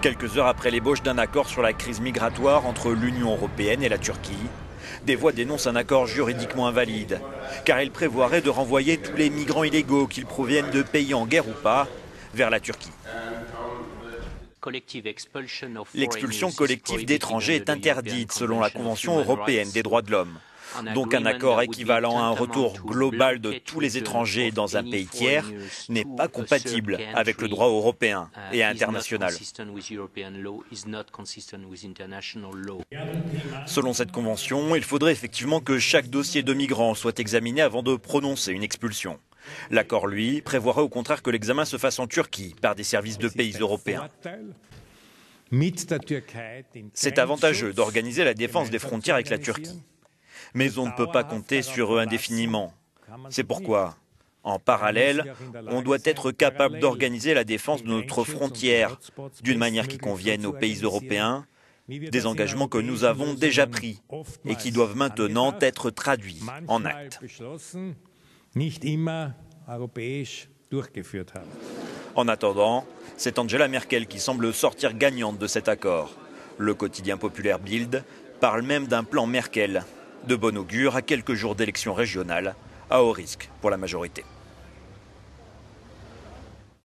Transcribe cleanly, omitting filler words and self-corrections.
Quelques heures après l'ébauche d'un accord sur la crise migratoire entre l'Union européenne et la Turquie, des voix dénoncent un accord juridiquement invalide, car il prévoirait de renvoyer tous les migrants illégaux, qu'ils proviennent de pays en guerre ou pas, vers la Turquie. L'expulsion collective d'étrangers est interdite selon la Convention européenne des droits de l'homme. Donc un accord équivalent à un retour global de tous les étrangers dans un pays tiers n'est pas compatible avec le droit européen et international. Selon cette convention, il faudrait effectivement que chaque dossier de migrant soit examiné avant de prononcer une expulsion. L'accord, lui, prévoirait au contraire que l'examen se fasse en Turquie par des services de pays européens. C'est avantageux d'organiser la défense des frontières avec la Turquie. Mais on ne peut pas compter sur eux indéfiniment. C'est pourquoi, en parallèle, on doit être capable d'organiser la défense de notre frontière d'une manière qui convienne aux pays européens, des engagements que nous avons déjà pris et qui doivent maintenant être traduits en actes. En attendant, c'est Angela Merkel qui semble sortir gagnante de cet accord. Le quotidien populaire Bild parle même d'un plan Merkel, de bon augure à quelques jours d'élections régionales, à haut risque pour la majorité.